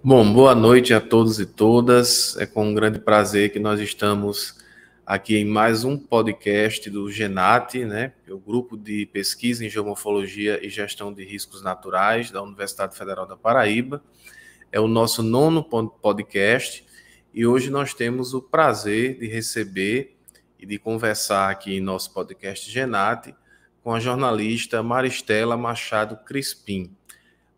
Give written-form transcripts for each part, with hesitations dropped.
Bom, boa noite a todos e todas. É com um grande prazer que nós estamos aqui em mais um podcast do GENAT, né? O Grupo de Pesquisa em Geomorfologia e Gestão de Riscos Naturais da Universidade Federal da Paraíba. É o nosso nono podcast e hoje nós temos o prazer de receber e de conversar aqui em nosso podcast GENAT com a jornalista Maristela Machado Crispim.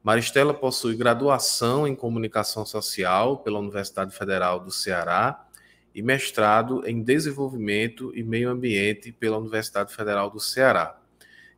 Maristela possui graduação em Comunicação Social pela Universidade Federal do Ceará e mestrado em Desenvolvimento e Meio Ambiente pela Universidade Federal do Ceará.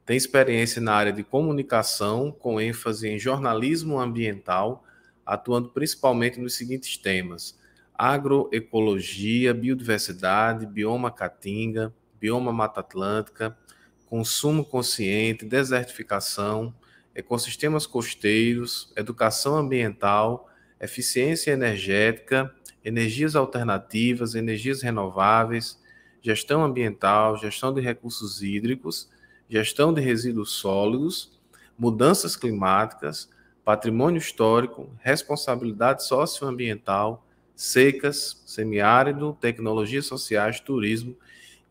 Tem experiência na área de comunicação, com ênfase em jornalismo ambiental, atuando principalmente nos seguintes temas: agroecologia, biodiversidade, bioma caatinga, bioma Mata Atlântica, consumo consciente, desertificação, ecossistemas costeiros, educação ambiental, eficiência energética, energias alternativas, energias renováveis, gestão ambiental, gestão de recursos hídricos, gestão de resíduos sólidos, mudanças climáticas, patrimônio histórico, responsabilidade socioambiental, secas, semiárido, tecnologias sociais, turismo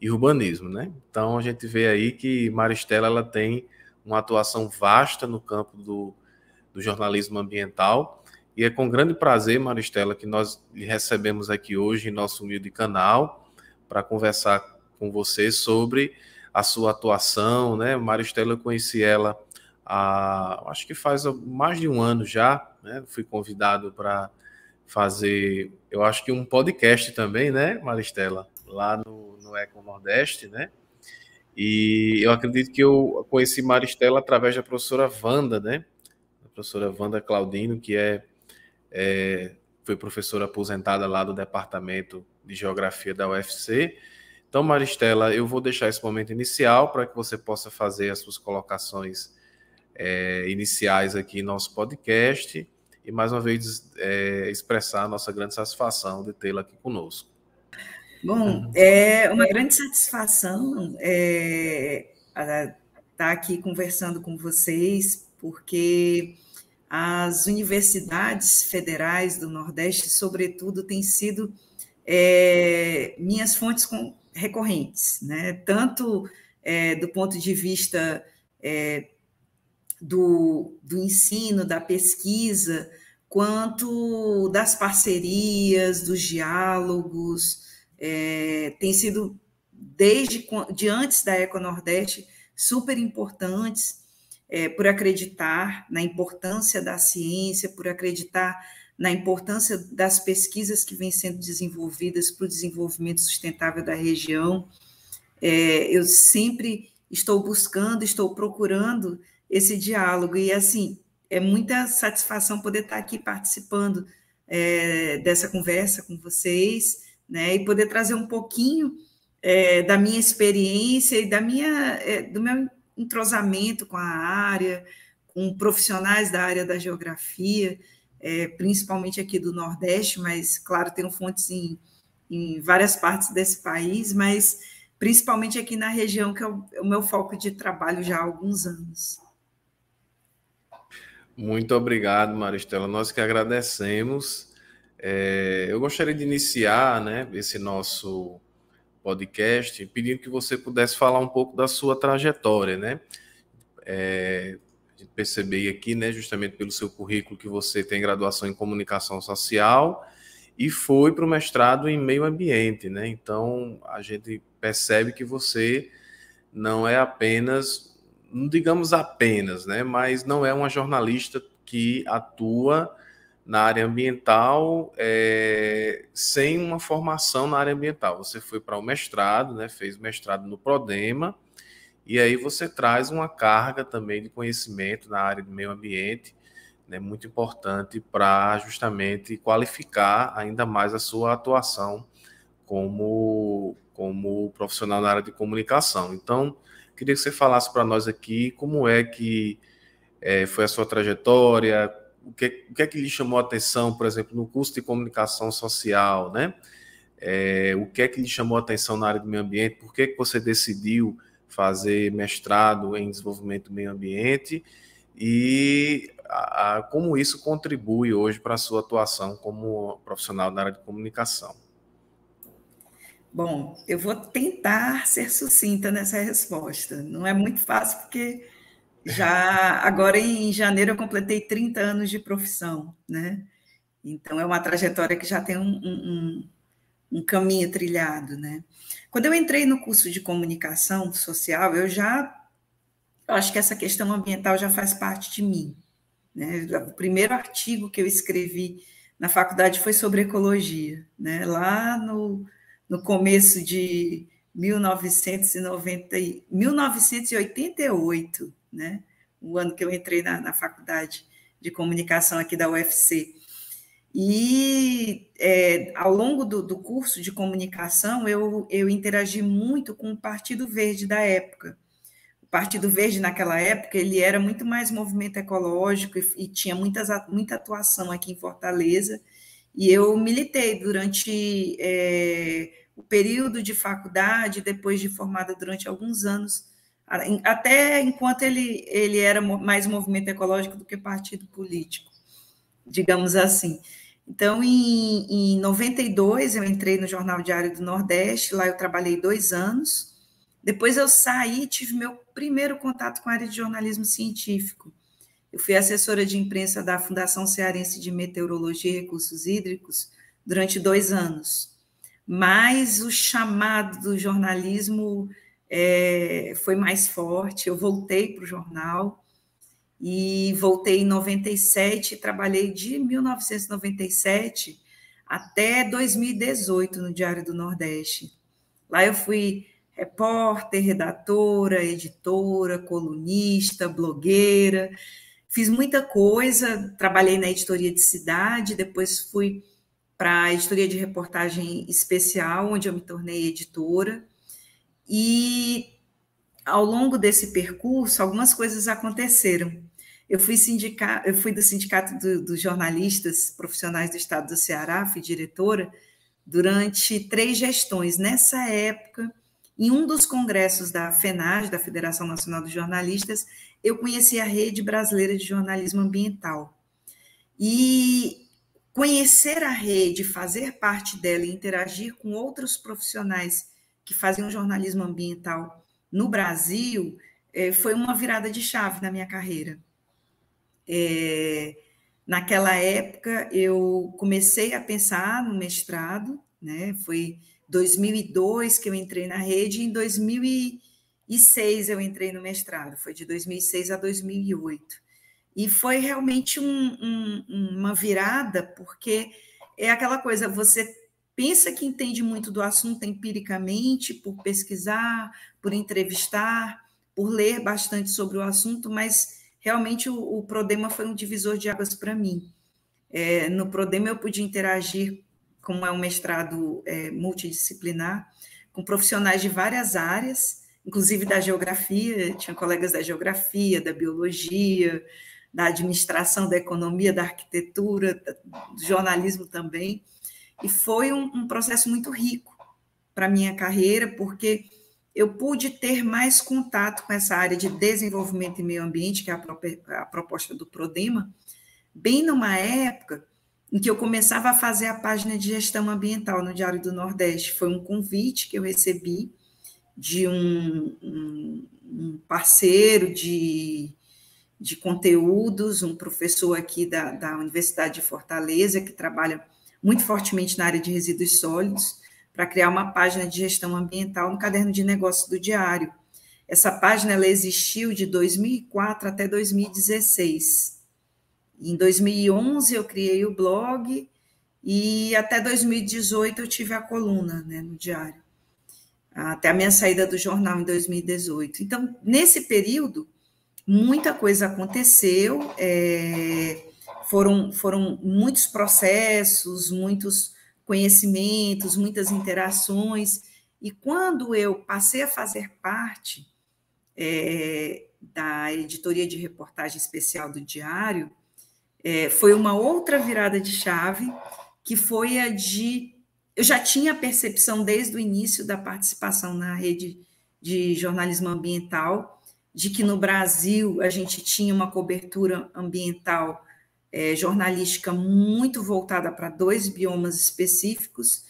e urbanismo, né? Então a gente vê aí que Maristela ela tem uma atuação vasta no campo do jornalismo ambiental, e é com grande prazer, Maristela, que nós lhe recebemos aqui hoje em nosso humilde canal para conversar com você sobre a sua atuação, né? Maristela, eu conheci ela acho que faz mais de um ano já, né? Fui convidado para fazer, eu acho que um podcast também, né, Maristela? Lá no Eco Nordeste, né? E eu acredito que eu conheci Maristela através da professora Wanda, né? A professora Wanda Claudino, que foi professora aposentada lá do Departamento de Geografia da UFC. Então, Maristela, eu vou deixar esse momento inicial para que você possa fazer as suas colocações iniciais aqui em nosso podcast e, mais uma vez, expressar a nossa grande satisfação de tê-la aqui conosco. Bom, é uma grande satisfação estar aqui conversando com vocês, porque as universidades federais do Nordeste, sobretudo, têm sido minhas fontes recorrentes, né? Tanto do ponto de vista do ensino, da pesquisa, quanto das parcerias, dos diálogos. Tem sido, de antes da Eco Nordeste, super importantes, por acreditar na importância da ciência, por acreditar na importância das pesquisas que vêm sendo desenvolvidas para o desenvolvimento sustentável da região. Eu sempre estou buscando, estou procurando esse diálogo, e assim, é muita satisfação poder estar aqui participando dessa conversa com vocês, né, e poder trazer um pouquinho da minha experiência e do meu entrosamento com a área, com profissionais da área da geografia, principalmente aqui do Nordeste, mas, claro, tenho fontes em várias partes desse país, mas principalmente aqui na região, que é o meu foco de trabalho já há alguns anos. Muito obrigado, Maristela. Nós que agradecemos. Eu gostaria de iniciar, né, esse nosso podcast pedindo que você pudesse falar um pouco da sua trajetória, né? A gente perceber aqui, né, justamente pelo seu currículo, que você tem graduação em Comunicação Social e foi para o mestrado em Meio Ambiente, né? Então, a gente percebe que você não é apenas, não digamos apenas, né, mas não é uma jornalista que atua na área ambiental sem uma formação na área ambiental. Você foi para o mestrado, né, fez mestrado no Prodema, e aí você traz uma carga também de conhecimento na área do meio ambiente, né, muito importante para justamente qualificar ainda mais a sua atuação como profissional na área de comunicação. Então, queria que você falasse para nós aqui como é que foi a sua trajetória, o que é que lhe chamou a atenção, por exemplo, no curso de comunicação social, né? O que é que lhe chamou a atenção na área do meio ambiente, por que você decidiu fazer mestrado em desenvolvimento do meio ambiente e como isso contribui hoje para a sua atuação como profissional na área de comunicação. Bom, eu vou tentar ser sucinta nessa resposta. Não é muito fácil, porque agora em janeiro eu completei 30 anos de profissão, né? Então é uma trajetória que já tem um caminho trilhado, né? Quando eu entrei no curso de comunicação social, eu acho que essa questão ambiental já faz parte de mim, né? O primeiro artigo que eu escrevi na faculdade foi sobre ecologia, né? Lá no começo de 1988, né? O ano que eu entrei na faculdade de comunicação aqui da UFC. E ao longo do curso de comunicação, eu interagi muito com o Partido Verde da época. O Partido Verde, naquela época, ele era muito mais movimento ecológico e tinha muita atuação aqui em Fortaleza. E eu militei durante o período de faculdade, depois de formada durante alguns anos, até enquanto ele era mais movimento ecológico do que partido político, digamos assim. Então, em 92, eu entrei no Jornal Diário do Nordeste, lá eu trabalhei 2 anos. Depois eu saí, tive meu primeiro contato com a área de jornalismo científico. Eu fui assessora de imprensa da Fundação Cearense de Meteorologia e Recursos Hídricos durante 2 anos. Mas o chamado do jornalismo foi mais forte. Eu voltei para o jornal e voltei em 97, trabalhei de 1997 até 2018 no Diário do Nordeste. Lá eu fui repórter, redatora, editora, colunista, blogueira, fiz muita coisa, trabalhei na editoria de cidade, depois fui para a editoria de reportagem especial, onde eu me tornei editora, e ao longo desse percurso, algumas coisas aconteceram. Eu fui do Sindicato dos Jornalistas Profissionais do Estado do Ceará, fui diretora, durante 3 gestões. Nessa época, em um dos congressos da FENAGE, da Federação Nacional dos Jornalistas, eu conheci a Rede Brasileira de Jornalismo Ambiental. E conhecer a rede, fazer parte dela e interagir com outros profissionais que faziam jornalismo ambiental no Brasil, foi uma virada de chave na minha carreira. Naquela época, eu comecei a pensar no mestrado, né? Foi 2002 que eu entrei na rede, e em 2006 eu entrei no mestrado, foi de 2006 a 2008. E foi realmente uma virada, porque é aquela coisa, você pensa que entende muito do assunto empiricamente, por pesquisar, por entrevistar, por ler bastante sobre o assunto, mas realmente o Prodema foi um divisor de águas para mim. No Prodema eu pude interagir, como é um mestrado multidisciplinar, com profissionais de várias áreas, inclusive da geografia, tinha colegas da geografia, da biologia, da administração, da economia, da arquitetura, do jornalismo também, e foi um processo muito rico para a minha carreira, porque eu pude ter mais contato com essa área de desenvolvimento e meio ambiente, que é a proposta do Prodema, bem numa época em que eu começava a fazer a página de gestão ambiental no Diário do Nordeste. Foi um convite que eu recebi de um parceiro de conteúdos, um professor aqui da Universidade de Fortaleza, que trabalha muito fortemente na área de resíduos sólidos, para criar uma página de gestão ambiental no caderno de negócios do Diário. Essa página ela existiu de 2004 até 2016. Em 2011 eu criei o blog e até 2018 eu tive a coluna, né, no Diário, até a minha saída do jornal em 2018. Então, nesse período, muita coisa aconteceu, foram muitos processos, muitos conhecimentos, muitas interações, e quando eu passei a fazer parte da editoria de reportagem especial do Diário, foi uma outra virada de chave, que foi a de... Eu já tinha a percepção desde o início da participação na rede de jornalismo ambiental, de que no Brasil a gente tinha uma cobertura ambiental jornalística muito voltada para 2 biomas específicos,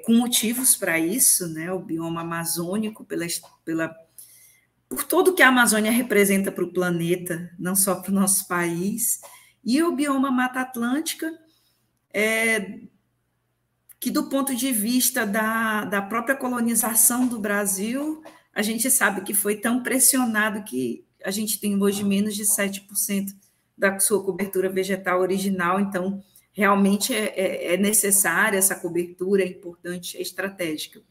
com motivos para isso, né? O bioma amazônico, por tudo que a Amazônia representa para o planeta, não só para o nosso país, e o bioma Mata Atlântica, que do ponto de vista da própria colonização do Brasil, a gente sabe que foi tão pressionado que a gente tem hoje menos de 7% da sua cobertura vegetal original, então realmente é necessária essa cobertura, é importante, é estratégica.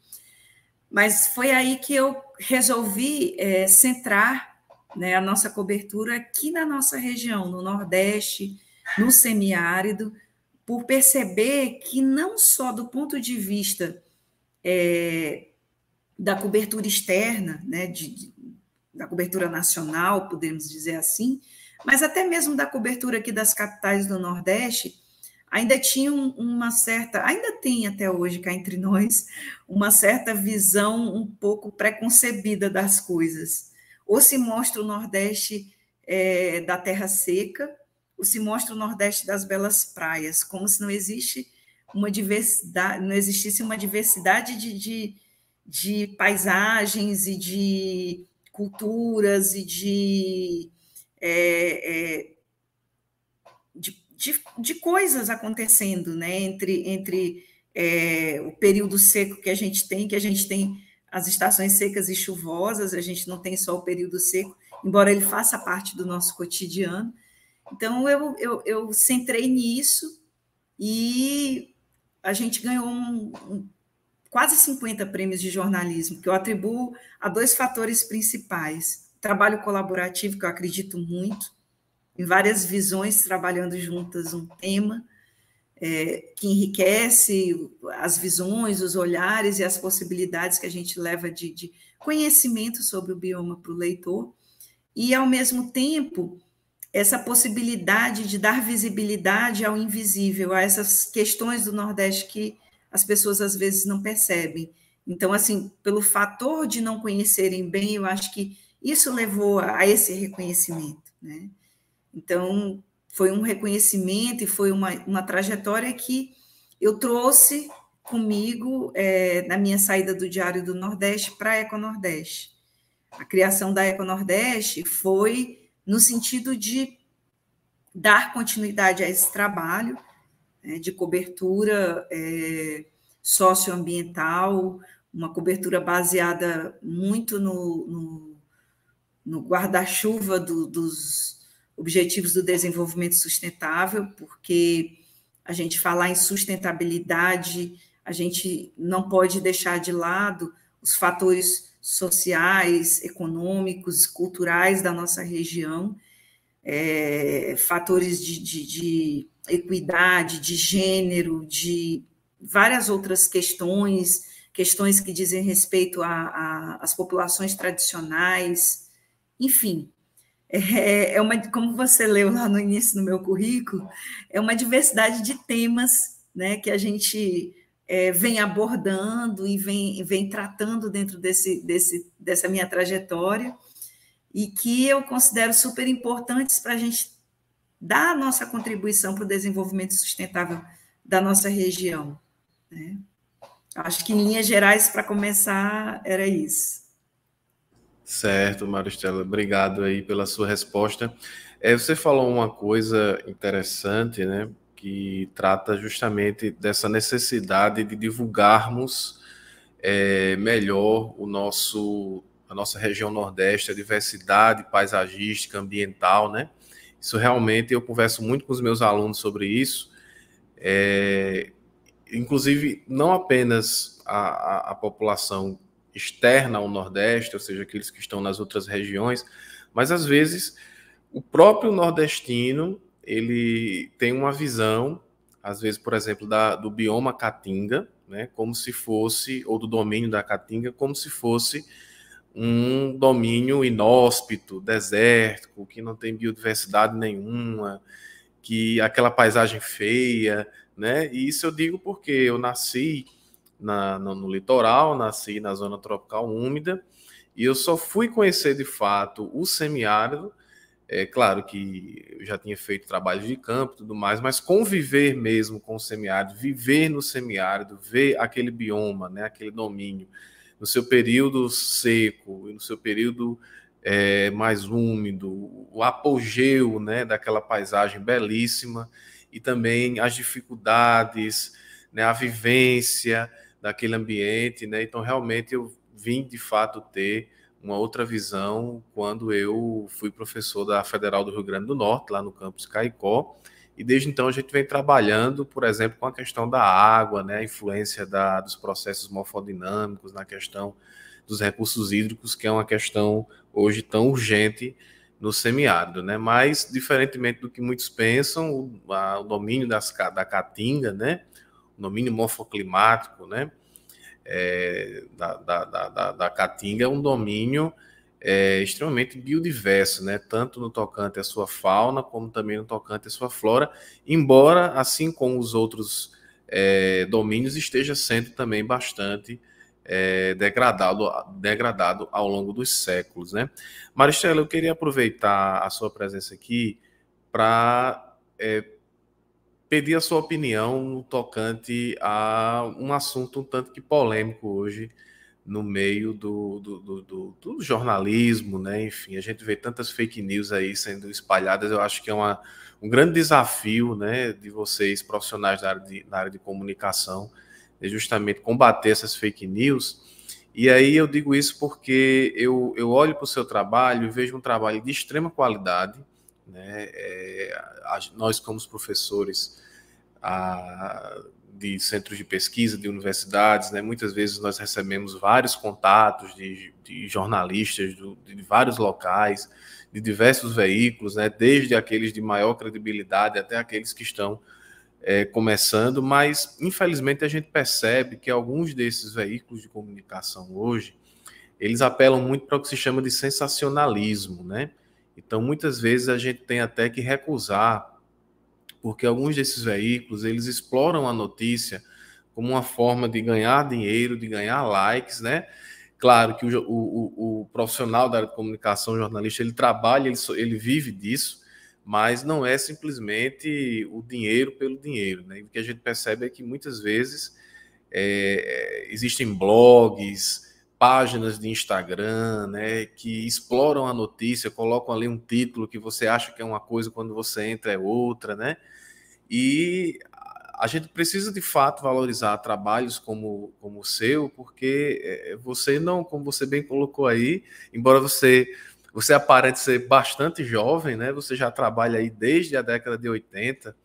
Mas foi aí que eu resolvi centrar, né, a nossa cobertura aqui na nossa região, no Nordeste, no semiárido, por perceber que não só do ponto de vista da cobertura externa, né, da cobertura nacional, podemos dizer assim, mas até mesmo da cobertura aqui das capitais do Nordeste, ainda tinha ainda tem até hoje cá entre nós, uma certa visão um pouco preconcebida das coisas. Ou se mostra o Nordeste da terra seca, ou se mostra o Nordeste das belas praias, como se não existisse uma diversidade de paisagens e de culturas e de coisas acontecendo, né? Entre o período seco que a gente tem as estações secas e chuvosas, a gente não tem só o período seco, embora ele faça parte do nosso cotidiano. Então, eu centrei nisso e a gente ganhou quase 50 prêmios de jornalismo, que eu atribuo a 2 fatores principais. Trabalho colaborativo, que eu acredito muito, em várias visões trabalhando juntas um tema que enriquece as visões, os olhares e as possibilidades que a gente leva de conhecimento sobre o bioma para o leitor, e, ao mesmo tempo, essa possibilidade de dar visibilidade ao invisível, a essas questões do Nordeste que as pessoas às vezes não percebem. Então, assim, pelo fator de não conhecerem bem, eu acho que isso levou a esse reconhecimento, né? Então, foi um reconhecimento e foi uma trajetória que eu trouxe comigo na minha saída do Diário do Nordeste para a Econordeste. A criação da Econordeste foi no sentido de dar continuidade a esse trabalho, né, de cobertura socioambiental, uma cobertura baseada muito no guarda-chuva dos Objetivos do Desenvolvimento Sustentável, porque a gente falar em sustentabilidade, a gente não pode deixar de lado os fatores sociais, econômicos, culturais da nossa região, fatores de equidade, de gênero, de várias outras questões que dizem respeito às populações tradicionais, enfim. Como você leu lá no início do meu currículo, é uma diversidade de temas, né, que a gente vem abordando e vem tratando dentro dessa minha trajetória, e que eu considero super importantes para a gente dar a nossa contribuição para o desenvolvimento sustentável da nossa região, né? Acho que, em linhas gerais, para começar, era isso. Certo, Maristela, obrigado aí pela sua resposta. Você falou uma coisa interessante, né, que trata justamente dessa necessidade de divulgarmos melhor a nossa região Nordeste, a diversidade paisagística, ambiental, né? Isso realmente, eu converso muito com os meus alunos sobre isso, inclusive não apenas a população externa ao Nordeste, ou seja, aqueles que estão nas outras regiões, mas às vezes o próprio nordestino ele tem uma visão, às vezes, por exemplo, do bioma Caatinga, né, como se fosse, ou do domínio da Caatinga, como se fosse um domínio inóspito, desértico, que não tem biodiversidade nenhuma, que aquela paisagem feia, né? E isso eu digo porque eu nasci no litoral, nasci na zona tropical úmida, E eu só fui conhecer, de fato, o semiárido. É claro que eu já tinha feito trabalhos de campo e tudo mais, mas conviver mesmo com o semiárido, viver no semiárido, ver aquele bioma, né, aquele domínio, no seu período seco e no seu período mais úmido, o apogeu, né, daquela paisagem belíssima e também as dificuldades, né, a vivência daquele ambiente, né, então realmente eu vim de fato ter uma outra visão quando eu fui professor da Federal do Rio Grande do Norte, lá no campus Caicó, e desde então a gente vem trabalhando, por exemplo, com a questão da água, né, a influência dos processos morfodinâmicos na questão dos recursos hídricos, que é uma questão hoje tão urgente no semiárido, né? Mas, diferentemente do que muitos pensam, o domínio da caatinga, né, o domínio morfoclimático, né, da caatinga é um domínio extremamente biodiverso, né? Tanto no tocante à sua fauna, como também no tocante à sua flora, embora, assim como os outros domínios, esteja sendo também bastante degradado ao longo dos séculos, né? Maristela, eu queria aproveitar a sua presença aqui para pedir a sua opinião no tocante a um assunto um tanto que polêmico hoje no meio do jornalismo, né? Enfim, a gente vê tantas fake news aí sendo espalhadas, eu acho que é um grande desafio, né, de vocês, profissionais na área de comunicação, é justamente combater essas fake news. E aí eu digo isso porque eu olho para o seu trabalho e vejo um trabalho de extrema qualidade, né? Nós, como os professores de centros de pesquisa, de universidades, né, muitas vezes nós recebemos vários contatos de jornalistas de vários locais, de diversos veículos, né, desde aqueles de maior credibilidade até aqueles que estão começando, mas infelizmente a gente percebe que alguns desses veículos de comunicação hoje, eles apelam muito para o que se chama de sensacionalismo, né? Então, muitas vezes a gente tem até que recusar, porque alguns desses veículos, eles exploram a notícia como uma forma de ganhar dinheiro, de ganhar likes, né? Claro que o profissional da área de comunicação, o jornalista, ele trabalha, ele vive disso, mas não é simplesmente o dinheiro pelo dinheiro, né? E o que a gente percebe é que muitas vezes existem blogs, páginas de Instagram, né, que exploram a notícia, colocam ali um título que você acha que é uma coisa, quando você entra é outra, né? E a gente precisa, de fato, valorizar trabalhos como o seu, porque você não, como você bem colocou aí, embora você aparente ser bastante jovem, né? Você já trabalha aí desde a década de 80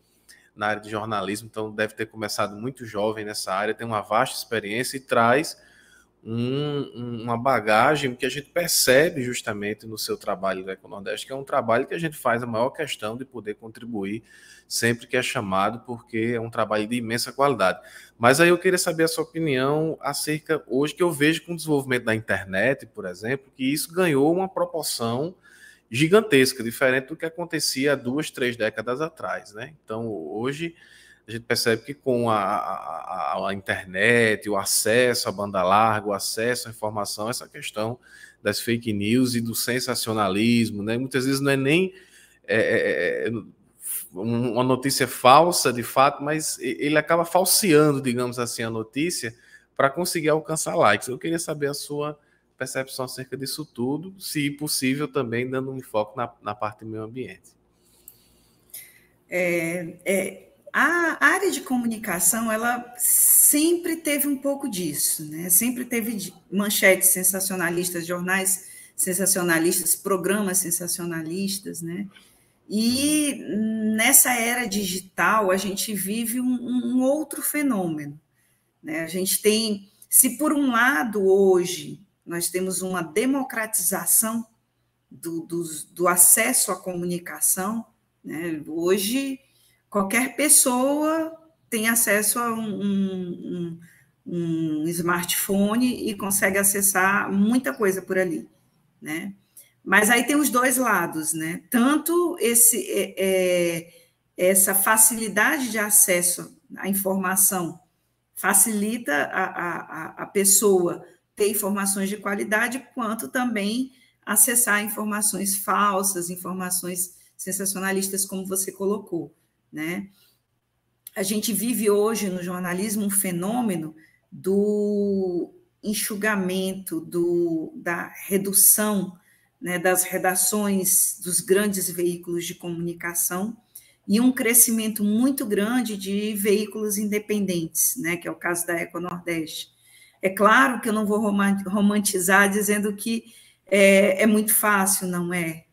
na área de jornalismo, então deve ter começado muito jovem nessa área, tem uma vasta experiência e traz uma bagagem que a gente percebe justamente no seu trabalho do Econordeste, que é um trabalho que a gente faz a maior questão de poder contribuir sempre que é chamado, porque é um trabalho de imensa qualidade. Mas aí eu queria saber a sua opinião acerca, hoje que eu vejo com o desenvolvimento da internet, por exemplo, que isso ganhou uma proporção gigantesca, diferente do que acontecia há 2, 3 décadas atrás, né? Então, hoje a gente percebe que com a internet, o acesso à banda larga, o acesso à informação, essa questão das fake news e do sensacionalismo, né? Muitas vezes não é nem uma notícia falsa, de fato, mas ele acaba falseando, digamos assim, a notícia para conseguir alcançar likes. Eu queria saber a sua percepção acerca disso tudo, se possível também dando um foco na parte do meio ambiente. A área de comunicação, ela sempre teve um pouco disso, né? Sempre teve manchetes sensacionalistas, jornais sensacionalistas, programas sensacionalistas, né? E nessa era digital, a gente vive um outro fenômeno, né? A gente tem, se por um lado hoje nós temos uma democratização do acesso à comunicação, né? Hoje qualquer pessoa tem acesso a um smartphone e consegue acessar muita coisa por ali, né? Mas aí tem os dois lados, né? Tanto essa facilidade de acesso à informação facilita a pessoa ter informações de qualidade, quanto também acessar informações falsas, informações sensacionalistas, como você colocou, né? A gente vive hoje no jornalismo um fenômeno do enxugamento, da redução, né, das redações dos grandes veículos de comunicação e um crescimento muito grande de veículos independentes, né, que é o caso da Eco-Nordeste. É claro que eu não vou romantizar dizendo que é muito fácil, não é.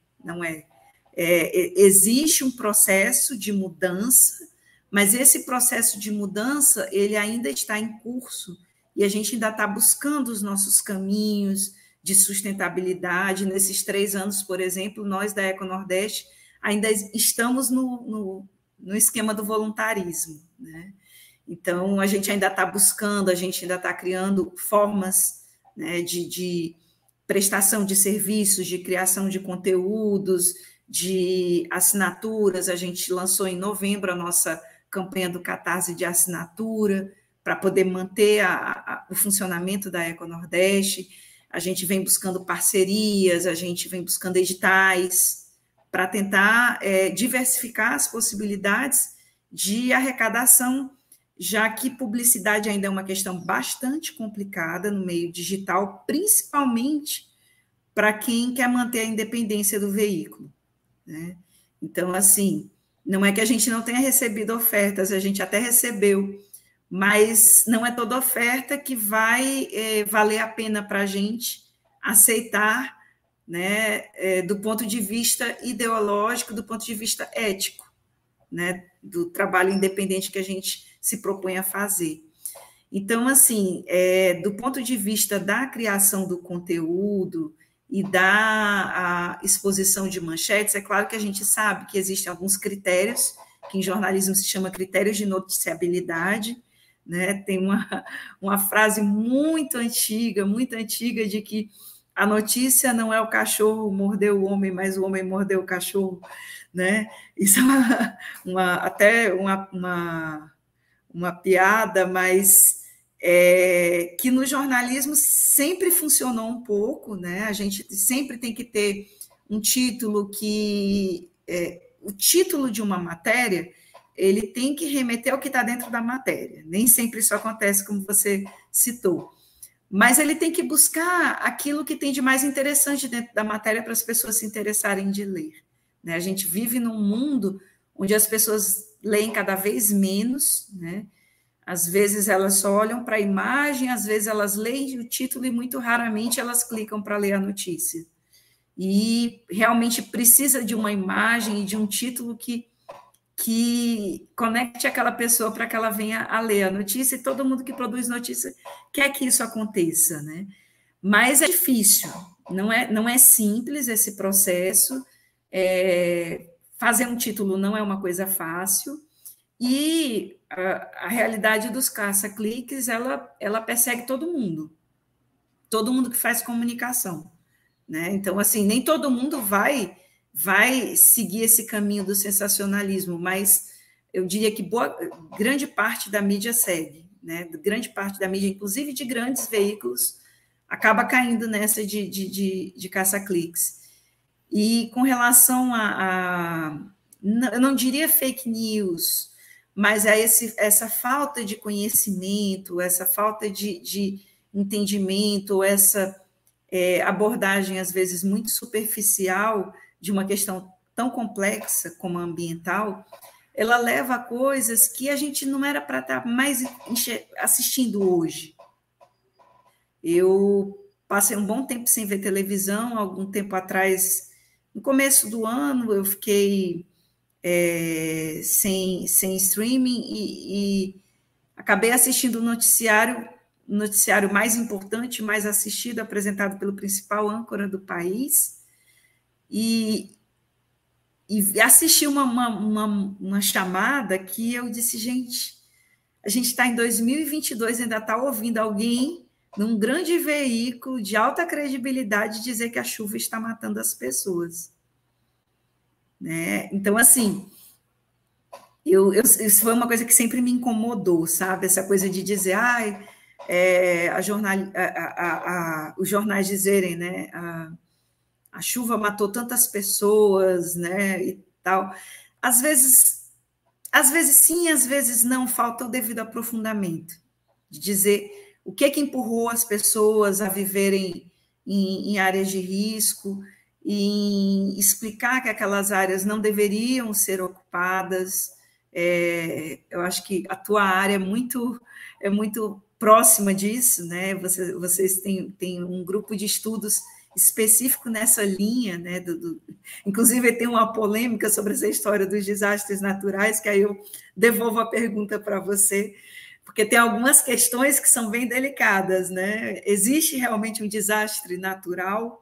Existe um processo de mudança, mas esse processo de mudança ele ainda está em curso e a gente ainda está buscando os nossos caminhos de sustentabilidade. Nesses 3 anos, por exemplo, nós da Eco-Nordeste ainda estamos no esquema do voluntarismo, né? Então, a gente ainda está buscando, a gente ainda está criando formas, né, de prestação de serviços, de criação de conteúdos, de assinaturas. A gente lançou em novembro a nossa campanha do Catarse de assinatura, para poder manter o funcionamento da Eco-Nordeste. A gente vem buscando parcerias, a gente vem buscando editais, para tentar diversificar as possibilidades de arrecadação, já que publicidade ainda é uma questão bastante complicada no meio digital, principalmente para quem quer manter a independência do veículo, né? Então, assim, não é que a gente não tenha recebido ofertas, a gente até recebeu, mas não é toda oferta que vai valer a pena para a gente aceitar, né, do ponto de vista ideológico, do ponto de vista ético, né, do trabalho independente que a gente se propõe a fazer. Então, assim, do ponto de vista da criação do conteúdo e da exposição de manchetes, é claro que a gente sabe que existem alguns critérios, que em jornalismo se chama critérios de noticiabilidade, né? Tem uma frase muito antiga de que a notícia não é o cachorro mordeu o homem, mas o homem mordeu o cachorro, né? Isso é até uma piada, mas que no jornalismo sempre funcionou um pouco, né? A gente sempre tem que ter um título o título de uma matéria, ele tem que remeter ao que está dentro da matéria. Nem sempre isso acontece, como você citou. Mas ele tem que buscar aquilo que tem de mais interessante dentro da matéria para as pessoas se interessarem de ler, né? A gente vive num mundo onde as pessoas leem cada vez menos, né? Às vezes elas só olham para a imagem, às vezes elas leem o título e muito raramente elas clicam para ler a notícia. E realmente precisa de uma imagem e de um título que conecte aquela pessoa para que ela venha a ler a notícia, e todo mundo que produz notícia quer que isso aconteça, né? Mas é difícil, não é simples esse processo, fazer um título não é uma coisa fácil, e a realidade dos caça-cliques, ela persegue todo mundo que faz comunicação, né? Então, assim, nem todo mundo vai seguir esse caminho do sensacionalismo, mas eu diria que grande parte da mídia segue, né? Grande parte da mídia, inclusive de grandes veículos, acaba caindo nessa de caça-cliques. E com relação eu não diria fake news, mas a essa falta de conhecimento, essa falta de entendimento, essa abordagem, às vezes, muito superficial de uma questão tão complexa como a ambiental, ela leva a coisas que a gente não era para estar mais assistindo hoje. Eu passei um bom tempo sem ver televisão, algum tempo atrás, no começo do ano, eu fiquei sem streaming e acabei assistindo o noticiário mais importante, mais assistido, apresentado pelo principal âncora do país, e assisti uma chamada que eu disse, gente, a gente está em 2022 e ainda está ouvindo alguém num grande veículo de alta credibilidade dizer que a chuva está matando as pessoas, né? Então, assim, isso foi uma coisa que sempre me incomodou, sabe? Essa coisa de dizer, os jornais dizerem, né, a chuva matou tantas pessoas, né, e tal. Às vezes sim, às vezes não, falta o devido aprofundamento, de dizer o que empurrou as pessoas a viverem em áreas de risco, e explicar que aquelas áreas não deveriam ser ocupadas. Eu acho que a tua área é muito próxima disso, né? Vocês têm um grupo de estudos específico nessa linha, né? Inclusive, tem uma polêmica sobre essa história dos desastres naturais, que aí eu devolvo a pergunta para você, porque tem algumas questões que são bem delicadas, né? Existe realmente um desastre natural?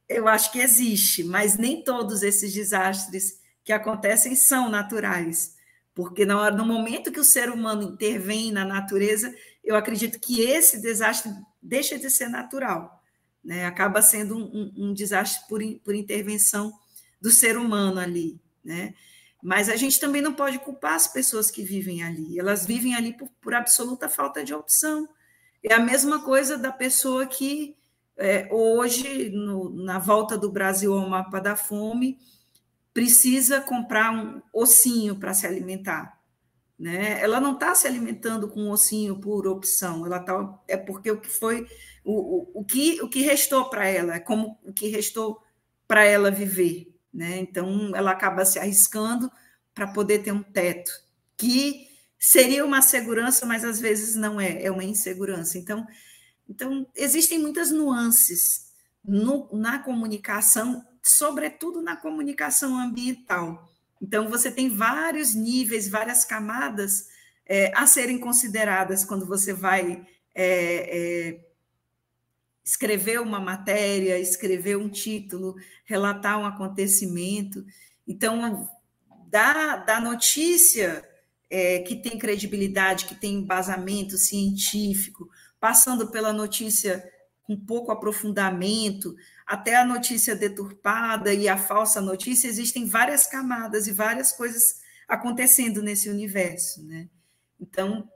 Eu acho que existe, mas nem todos esses desastres que acontecem são naturais, porque no momento que o ser humano intervém na natureza, eu acredito que esse desastre deixa de ser natural, né? Acaba sendo um desastre por intervenção do ser humano ali, né? Mas a gente também não pode culpar as pessoas que vivem ali, elas vivem ali por absoluta falta de opção. É a mesma coisa da pessoa que hoje, na volta do Brasil ao mapa da fome, precisa comprar um ossinho para se alimentar, né? Ela não está se alimentando com um ossinho por opção, é porque o que foi o que restou para ela, é como o que restou para ela viver, né? Então ela acaba se arriscando para poder ter um teto, que seria uma segurança, mas às vezes não é uma insegurança. Então, existem muitas nuances na comunicação, sobretudo na comunicação ambiental. Então, você tem vários níveis, várias camadas a serem consideradas quando você vai escrever uma matéria, escrever um título, relatar um acontecimento. Então, da notícia que tem credibilidade, que tem embasamento científico, passando pela notícia com pouco aprofundamento, até a notícia deturpada e a falsa notícia, existem várias camadas e várias coisas acontecendo nesse universo, né? Então,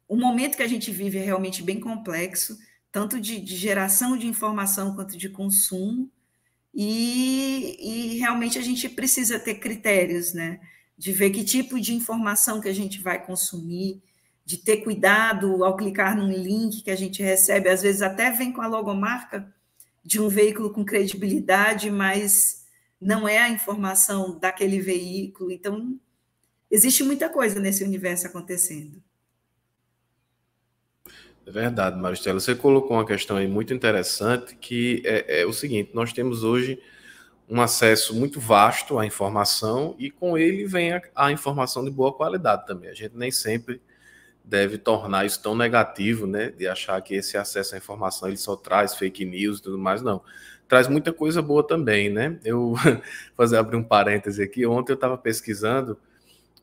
o momento que a gente vive é realmente bem complexo, tanto de geração de informação quanto de consumo, e realmente a gente precisa ter critérios, né? De ver que tipo de informação que a gente vai consumir, de ter cuidado ao clicar num link que a gente recebe, às vezes até vem com a logomarca de um veículo com credibilidade, mas não é a informação daquele veículo. Então, existe muita coisa nesse universo acontecendo. É verdade, Maristela. Você colocou uma questão aí muito interessante, que é o seguinte: nós temos hoje um acesso muito vasto à informação e com ele vem a informação de boa qualidade também. A gente nem sempre deve tornar isso tão negativo, né, de achar que esse acesso à informação ele só traz fake news e tudo mais, não. Traz muita coisa boa também, né? Eu vou abrir um parêntese aqui. Ontem eu estava pesquisando,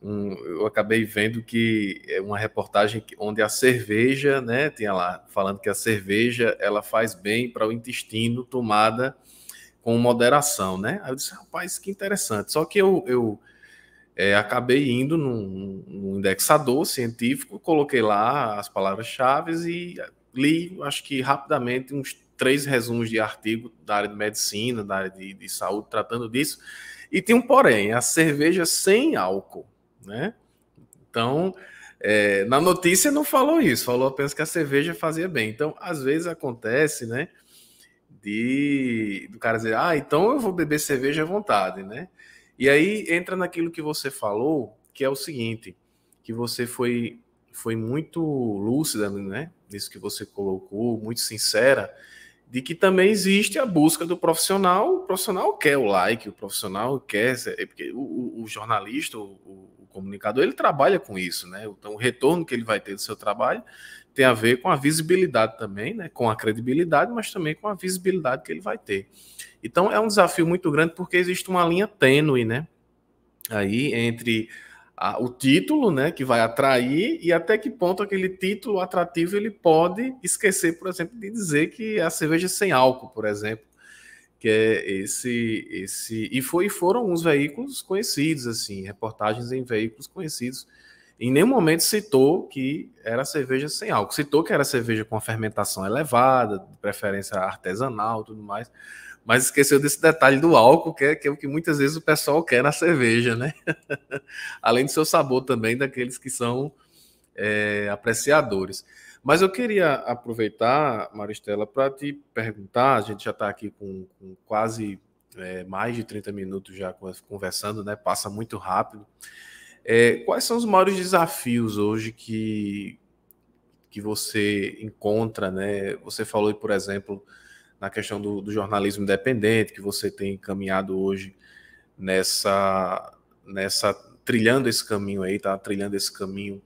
eu acabei vendo que é uma reportagem onde a cerveja, né, tinha lá falando que a cerveja ela faz bem para o intestino tomada com moderação, né? Aí eu disse, rapaz, que interessante. Só que eu acabei indo num indexador científico, coloquei lá as palavras-chave e li, acho que rapidamente, uns 3 resumos de artigo da área de medicina, da área de saúde, tratando disso. E tinha um porém, a cerveja sem álcool, né? Então, na notícia não falou isso, falou apenas que a cerveja fazia bem. Então, às vezes acontece, né, do cara dizer, então eu vou beber cerveja à vontade, né? E aí entra naquilo que você falou, que é o seguinte, que você foi muito lúcida, né? Nisso que você colocou, muito sincera, de que também existe a busca do profissional. O profissional quer o like, o profissional quer, porque o jornalista, o comunicador, ele trabalha com isso, né? Então o retorno que ele vai ter do seu trabalho tem a ver com a visibilidade também, né? Com a credibilidade, mas também com a visibilidade que ele vai ter. Então é um desafio muito grande porque existe uma linha tênue, né? Aí entre o título, né, que vai atrair, e até que ponto aquele título atrativo ele pode esquecer, por exemplo, de dizer que a cerveja sem álcool, por exemplo, que é foram uns veículos conhecidos, assim, reportagens em veículos conhecidos, em nenhum momento citou que era cerveja sem álcool. Citou que era cerveja com a fermentação elevada, de preferência artesanal, tudo mais, mas esqueceu desse detalhe do álcool, que é o que muitas vezes o pessoal quer na cerveja, né? Além do seu sabor também, daqueles que são apreciadores. Mas eu queria aproveitar, Maristela, para te perguntar, a gente já está aqui com quase mais de 30 minutos já conversando, né? Passa muito rápido. Quais são os maiores desafios hoje que você encontra, né? Você falou, por exemplo, na questão do jornalismo independente, que você tem caminhado hoje nessa trilhando esse caminho aí, tá trilhando esse caminho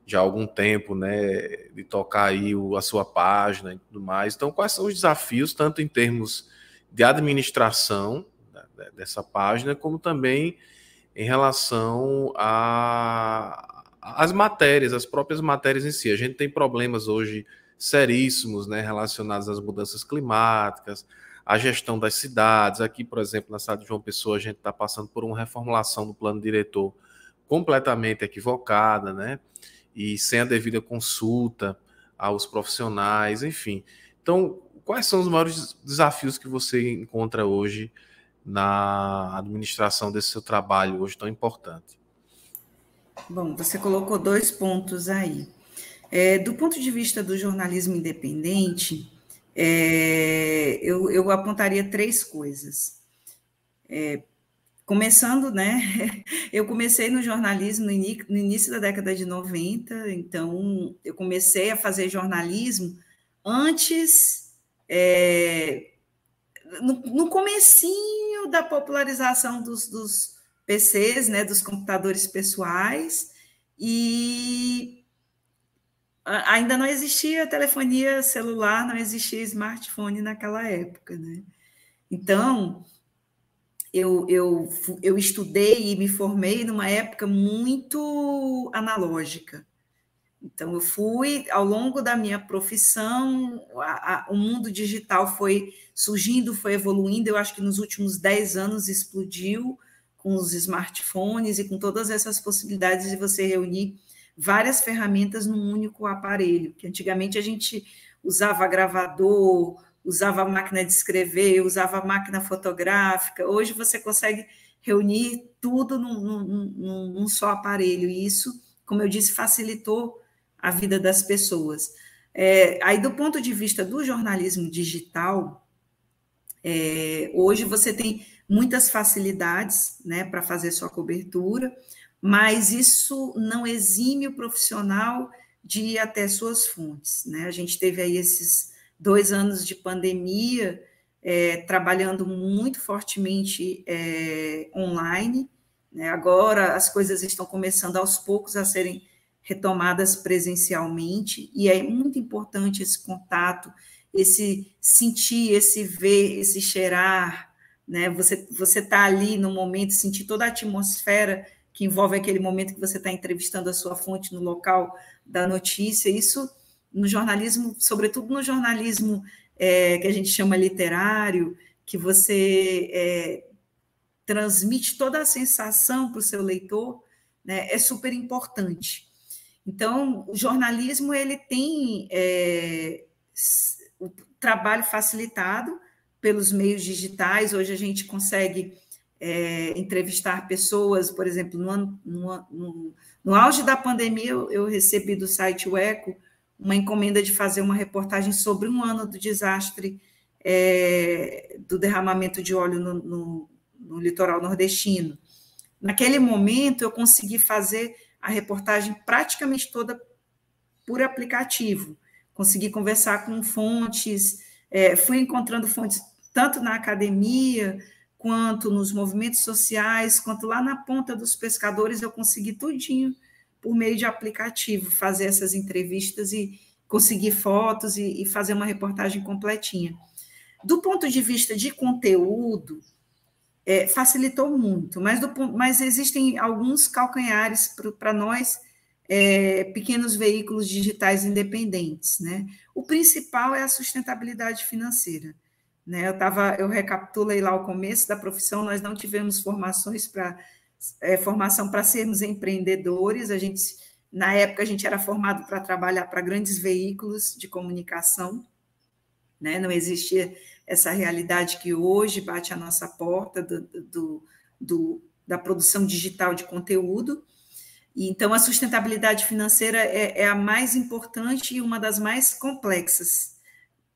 já há algum tempo, né, de tocar aí a sua página e tudo mais. Então, quais são os desafios, tanto em termos de administração dessa página, como também em relação às matérias, as próprias matérias em si. A gente tem problemas hoje seríssimos, né, relacionados às mudanças climáticas, à gestão das cidades. Aqui, por exemplo, na cidade de João Pessoa, a gente está passando por uma reformulação do plano diretor completamente equivocada, né, e sem a devida consulta aos profissionais, enfim. Então, quais são os maiores desafios que você encontra hoje na administração desse seu trabalho hoje tão importante? Bom, você colocou 2 pontos aí. Do ponto de vista do jornalismo independente, eu apontaria 3 coisas. Começando, né? Eu comecei no jornalismo no início da década de 90, então eu comecei a fazer jornalismo antes, no comecinho da popularização dos PCs, né, dos computadores pessoais, e ainda não existia telefonia celular, não existia smartphone naquela época, né? Então, eu estudei e me formei numa época muito analógica. Então, eu fui, ao longo da minha profissão, o mundo digital foi surgindo, foi evoluindo. Eu acho que nos últimos 10 anos explodiu com os smartphones e com todas essas possibilidades de você reunir várias ferramentas num único aparelho, que antigamente a gente usava gravador, usava máquina de escrever, usava máquina fotográfica. Hoje você consegue reunir tudo num só aparelho, e isso, como eu disse, facilitou a vida das pessoas. Aí, do ponto de vista do jornalismo digital, hoje você tem muitas facilidades, né, para fazer sua cobertura, mas isso não exime o profissional de ir até suas fontes, né? A gente teve aí esses 2 anos de pandemia, trabalhando muito fortemente online, né? Agora as coisas estão começando aos poucos a serem retomadas presencialmente, e é muito importante esse contato, esse sentir, esse ver, esse cheirar, né? Você tá ali no momento, sentir toda a atmosfera que envolve aquele momento que você está entrevistando a sua fonte no local da notícia. Isso no jornalismo, sobretudo no jornalismo que a gente chama literário, que você transmite toda a sensação para o seu leitor, né, é super importante. Então, o jornalismo ele tem o trabalho facilitado pelos meios digitais. Hoje a gente consegue entrevistar pessoas, por exemplo, no auge da pandemia, eu recebi do site O Eco uma encomenda de fazer uma reportagem sobre 1 ano do desastre do derramamento de óleo no litoral nordestino. Naquele momento, eu consegui fazer a reportagem praticamente toda por aplicativo. Consegui conversar com fontes, fui encontrando fontes tanto na academia, quanto nos movimentos sociais, quanto lá na ponta dos pescadores. Eu consegui tudinho por meio de aplicativo, fazer essas entrevistas e conseguir fotos e fazer uma reportagem completinha. Do ponto de vista de conteúdo, facilitou muito, mas existem alguns calcanhares para nós, pequenos veículos digitais independentes, né? O principal é a sustentabilidade financeira, né? Eu recapitulei lá o começo da profissão. Nós não tivemos formação para sermos empreendedores, a gente Na época, a gente era formado para trabalhar para grandes veículos de comunicação, né? Não existia essa realidade que hoje bate à nossa porta da produção digital de conteúdo. E, então, a sustentabilidade financeira é a mais importante e uma das mais complexas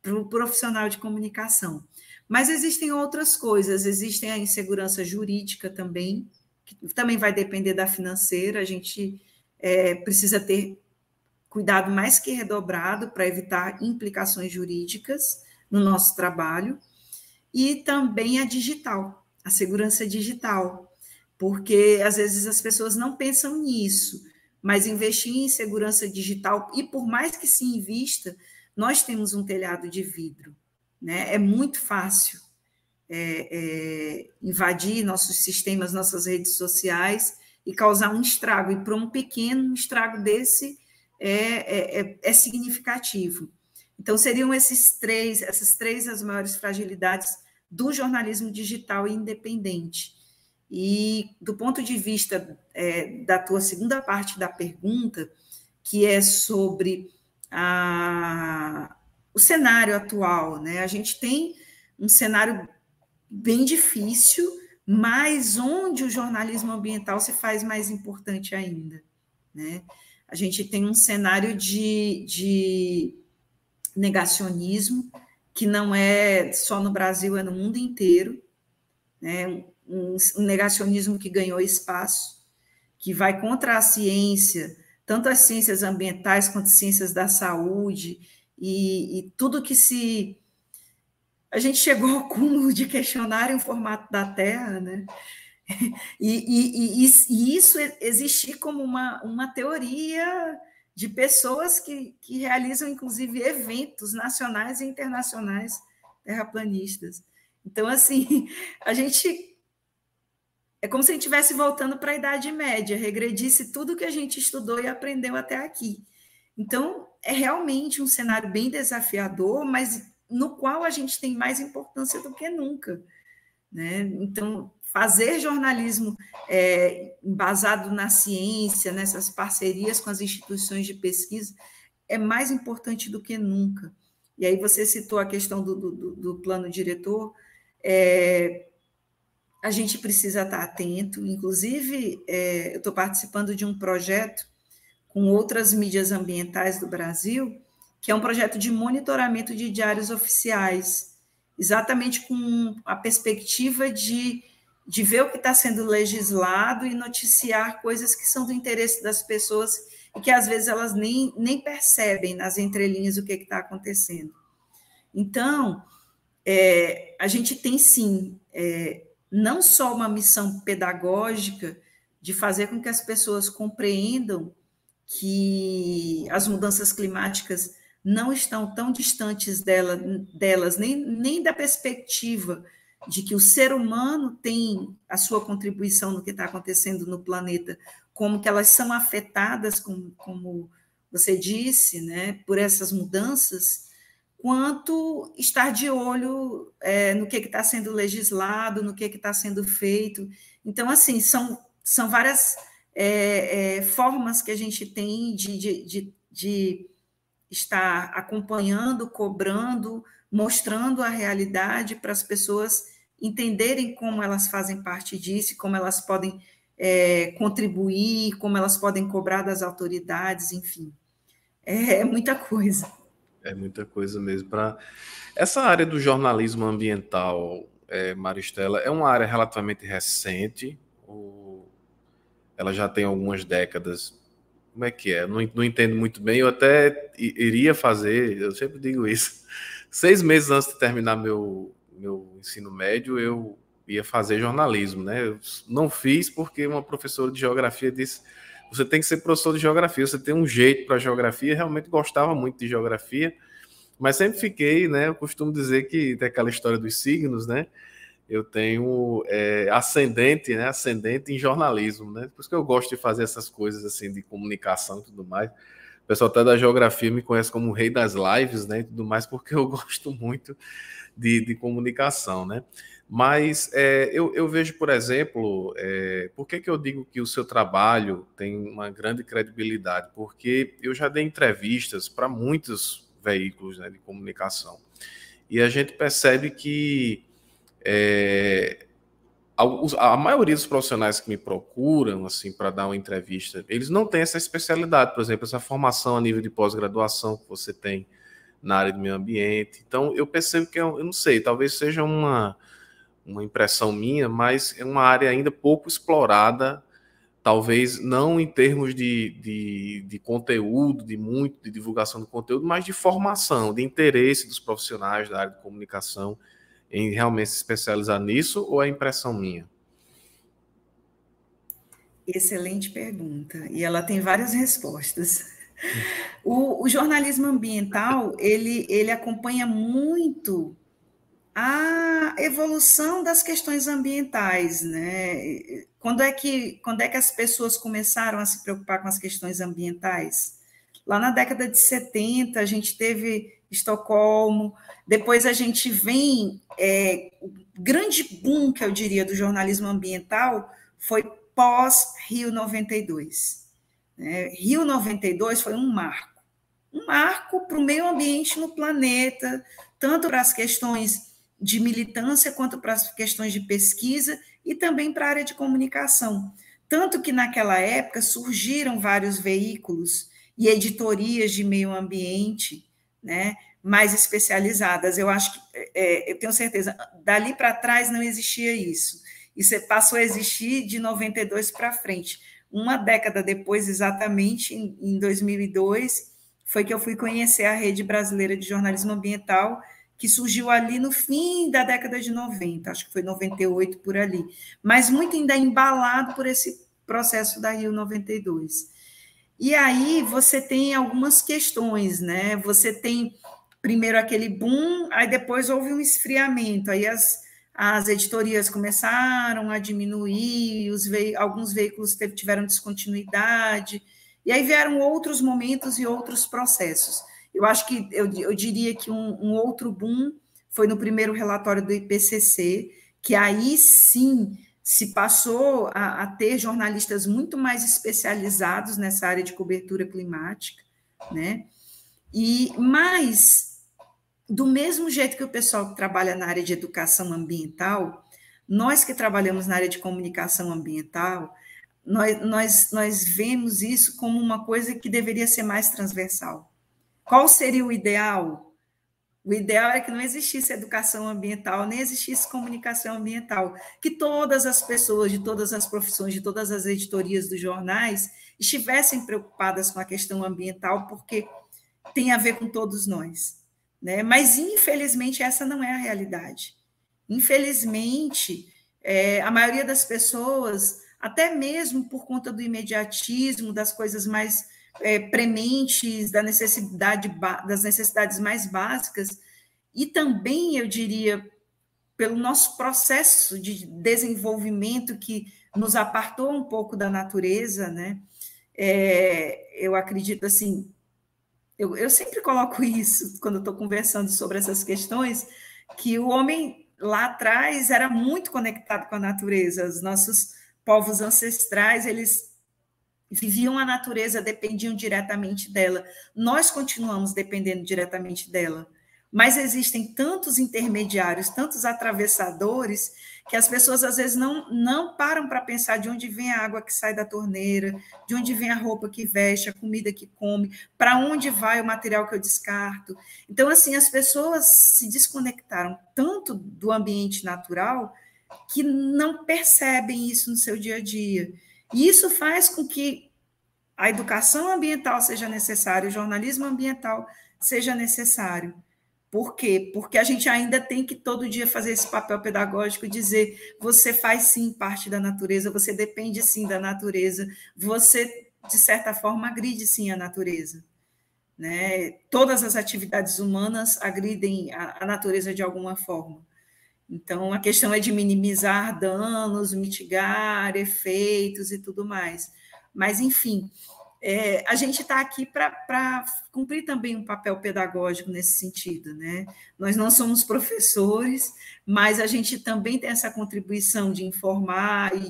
para o profissional de comunicação. Mas existem outras coisas, existem a insegurança jurídica também, que também vai depender da financeira, a gente precisa ter cuidado mais que redobrado para evitar implicações jurídicas no nosso trabalho, e também a digital, a segurança digital, porque às vezes as pessoas não pensam nisso, mas investir em segurança digital, e por mais que se invista, nós temos um telhado de vidro, né? É muito fácil invadir nossos sistemas, nossas redes sociais e causar um estrago, e para um pequeno estrago desse é significativo. Então, seriam essas três as maiores fragilidades do jornalismo digital e independente. E do ponto de vista da tua segunda parte da pergunta, que é sobre o cenário atual, né? A gente tem um cenário bem difícil, mas onde o jornalismo ambiental se faz mais importante ainda, né? A gente tem um cenário de negacionismo, que não é só no Brasil, é no mundo inteiro, né? Um negacionismo que ganhou espaço, que vai contra a ciência, tanto as ciências ambientais quanto as ciências da saúde, e tudo que se... A gente chegou ao cúmulo de questionarem o formato da Terra, né? E isso existir como uma teoria de pessoas que realizam, inclusive, eventos nacionais e internacionais terraplanistas. Então, assim, a gente... É como se a gente estivesse voltando para a Idade Média, regredisse tudo que a gente estudou e aprendeu até aqui. Então, é realmente um cenário bem desafiador, mas no qual a gente tem mais importância do que nunca, né? Então, fazer jornalismo embasado na ciência, nessas parcerias com as instituições de pesquisa, é mais importante do que nunca. E aí você citou a questão do plano diretor, a gente precisa estar atento. Inclusive, eu estou participando de um projeto com outras mídias ambientais do Brasil, que é um projeto de monitoramento de diários oficiais, exatamente com a perspectiva de ver o que está sendo legislado e noticiar coisas que são do interesse das pessoas e que, às vezes, elas nem percebem nas entrelinhas o que está acontecendo. Então, a gente tem, sim, não só uma missão pedagógica de fazer com que as pessoas compreendam que as mudanças climáticas não estão tão distantes delas, nem da perspectiva de que o ser humano tem a sua contribuição no que está acontecendo no planeta, como que elas são afetadas, como você disse, né, por essas mudanças, quanto estar de olho no que está sendo legislado, no que está sendo feito. Então, assim, são várias formas que a gente tem de estar acompanhando, cobrando, mostrando a realidade para as pessoas entenderem como elas fazem parte disso, como elas podem contribuir, como elas podem cobrar das autoridades, enfim. É muita coisa. É muita coisa mesmo. Essa área do jornalismo ambiental, Maristela, é uma área relativamente recente, ou ela já tem algumas décadas? Como é que é? Não entendo muito bem. Eu até iria fazer, eu sempre digo isso, 6 meses antes de terminar meu ensino médio, eu ia fazer jornalismo, né? Eu não fiz porque uma professora de geografia disse: você tem que ser professor de geografia, você tem um jeito para geografia. Eu realmente gostava muito de geografia, mas sempre fiquei, né? Eu costumo dizer que tem aquela história dos signos, né? Eu tenho ascendente, né? Ascendente em jornalismo, né? Por isso que eu gosto de fazer essas coisas assim de comunicação e tudo mais. O pessoal até da geografia me conhece como o rei das lives, né, e tudo mais, porque eu gosto muito de comunicação, né? Mas eu vejo, por exemplo, por que eu digo que o seu trabalho tem uma grande credibilidade? Porque eu já dei entrevistas para muitos veículos, né, de comunicação, e a gente percebe que a maioria dos profissionais que me procuram assim para dar uma entrevista, eles não têm essa especialidade, por exemplo, essa formação a nível de pós-graduação que você tem na área de meio ambiente. Então, eu percebo que, eu não sei, talvez seja uma impressão minha, mas é uma área ainda pouco explorada, talvez não em termos de conteúdo, de divulgação do conteúdo, mas de formação, de interesse dos profissionais da área de comunicação em realmente se especializar nisso, ou é impressão minha? Excelente pergunta, e ela tem várias respostas. O jornalismo ambiental, ele acompanha muito a evolução das questões ambientais, né? Quando é que as pessoas começaram a se preocupar com as questões ambientais? Lá na década de 70, a gente teve Estocolmo, depois a gente vem, o grande boom, que eu diria, do jornalismo ambiental foi pós-Rio 92. Né? Rio 92 foi um marco para o meio ambiente no planeta, tanto para as questões de militância quanto para as questões de pesquisa e também para a área de comunicação. Tanto que naquela época surgiram vários veículos e editorias de meio ambiente, né, mais especializadas. Eu acho que, eu tenho certeza, dali para trás não existia isso. Isso passou a existir de 92 para frente. Uma década depois, exatamente, em 2002, foi que eu fui conhecer a Rede Brasileira de Jornalismo Ambiental, que surgiu ali no fim da década de 90, acho que foi 98 por ali, mas muito ainda embalado por esse processo da Rio 92. E aí você tem algumas questões, né? Você tem primeiro aquele boom, aí depois houve um esfriamento, aí as editorias começaram a diminuir, alguns veículos tiveram descontinuidade, e aí vieram outros momentos e outros processos. Eu acho que eu diria que um outro boom foi no primeiro relatório do IPCC, que aí sim se passou a ter jornalistas muito mais especializados nessa área de cobertura climática, né? Mas, do mesmo jeito que o pessoal que trabalha na área de educação ambiental, nós que trabalhamos na área de comunicação ambiental, nós vemos isso como uma coisa que deveria ser mais transversal. Qual seria o ideal? O ideal é que não existisse educação ambiental, nem existisse comunicação ambiental, que todas as pessoas de todas as profissões, de todas as editorias dos jornais, estivessem preocupadas com a questão ambiental, porque tem a ver com todos nós. Né? Mas, infelizmente, essa não é a realidade. Infelizmente, a maioria das pessoas, até mesmo por conta do imediatismo, das coisas mais prementes, das necessidades mais básicas, e também, eu diria, pelo nosso processo de desenvolvimento que nos apartou um pouco da natureza, né? Eu acredito assim, eu sempre coloco isso quando estou conversando sobre essas questões, que o homem lá atrás era muito conectado com a natureza, os nossos povos ancestrais, eles viviam a natureza, dependiam diretamente dela. Nós continuamos dependendo diretamente dela, mas existem tantos intermediários, tantos atravessadores, que as pessoas às vezes não param para pensar de onde vem a água que sai da torneira, de onde vem a roupa que veste, a comida que come, para onde vai o material que eu descarto. Então, assim, as pessoas se desconectaram tanto do ambiente natural que não percebem isso no seu dia a dia. E isso faz com que a educação ambiental seja necessária, o jornalismo ambiental seja necessário. Por quê? Porque a gente ainda tem que todo dia fazer esse papel pedagógico, dizer, você faz sim parte da natureza, você depende sim da natureza, você, de certa forma, agride sim a natureza. Né? Todas as atividades humanas agridem a natureza de alguma forma. Então, a questão é de minimizar danos, mitigar efeitos e tudo mais. Mas, enfim, a gente está aqui para cumprir também um papel pedagógico nesse sentido, né? Nós não somos professores, mas a gente também tem essa contribuição de informar e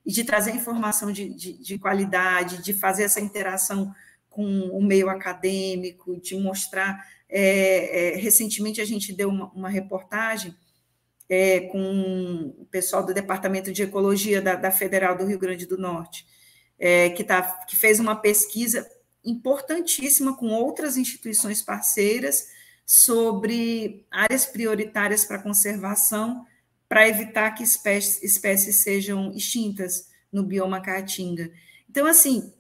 de trazer informação de qualidade, de fazer essa interação com o meio acadêmico, de mostrar. Recentemente a gente deu uma reportagem com o pessoal do Departamento de Ecologia da Federal do Rio Grande do Norte, que fez uma pesquisa importantíssima com outras instituições parceiras sobre áreas prioritárias para conservação, para evitar que espécies sejam extintas no bioma Caatinga. Então, assim,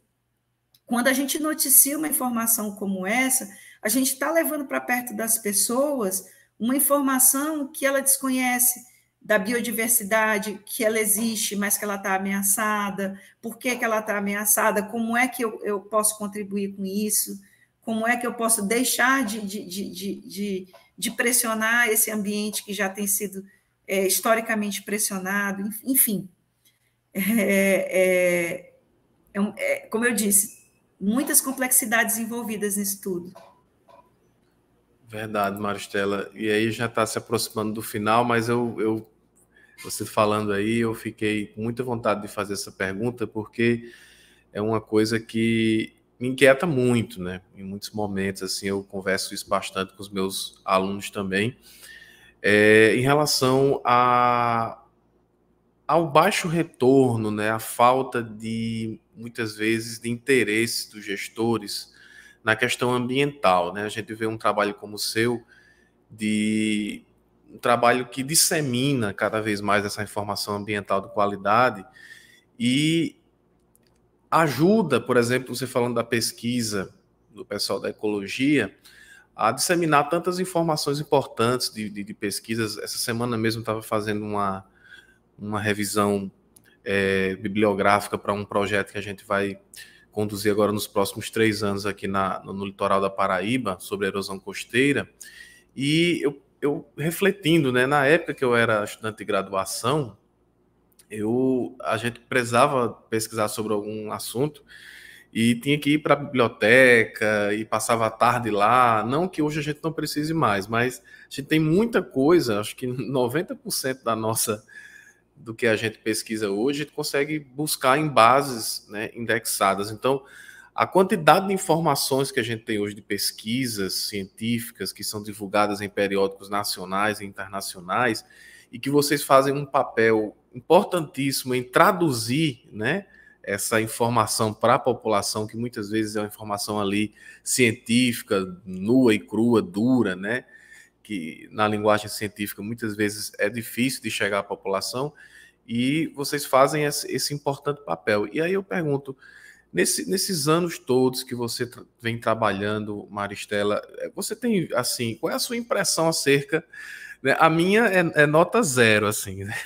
quando a gente noticia uma informação como essa, a gente está levando para perto das pessoas uma informação que ela desconhece, da biodiversidade, que ela existe, mas que ela está ameaçada, por que ela está ameaçada, como é que eu posso contribuir com isso, como é que eu posso deixar de pressionar esse ambiente que já tem sido historicamente pressionado, enfim. Como eu disse, muitas complexidades envolvidas nisso tudo. Verdade, Maristela. E aí já está se aproximando do final, mas você falando aí, eu fiquei com muita vontade de fazer essa pergunta, porque é uma coisa que me inquieta muito, né? Em muitos momentos, assim, eu converso isso bastante com os meus alunos também, em relação ao baixo retorno, né? A falta de, muitas vezes, de interesse dos gestores na questão ambiental, né? A gente vê um trabalho como o seu, um trabalho que dissemina cada vez mais essa informação ambiental de qualidade e ajuda, por exemplo, você falando da pesquisa do pessoal da ecologia, a disseminar tantas informações importantes de pesquisas. Essa semana mesmo estava fazendo uma revisão bibliográfica para um projeto que a gente vai conduzir agora nos próximos 3 anos aqui no litoral da Paraíba, sobre a erosão costeira, e eu refletindo, né, na época que eu era estudante de graduação, a gente precisava pesquisar sobre algum assunto e tinha que ir para a biblioteca e passava a tarde lá, não que hoje a gente não precise mais, mas a gente tem muita coisa, acho que 90% do que a gente pesquisa hoje, a gente consegue buscar em bases, né, indexadas. Então, a quantidade de informações que a gente tem hoje de pesquisas científicas que são divulgadas em periódicos nacionais e internacionais e que vocês fazem um papel importantíssimo em traduzir, né, essa informação para a população, que muitas vezes é uma informação ali científica, nua e crua, dura, né, que na linguagem científica muitas vezes é difícil de chegar à população, e vocês fazem esse importante papel. E aí eu pergunto, nesses anos todos que você vem trabalhando, Maristela, você tem, assim, qual é a sua impressão acerca, né? A minha é nota 0, assim, né?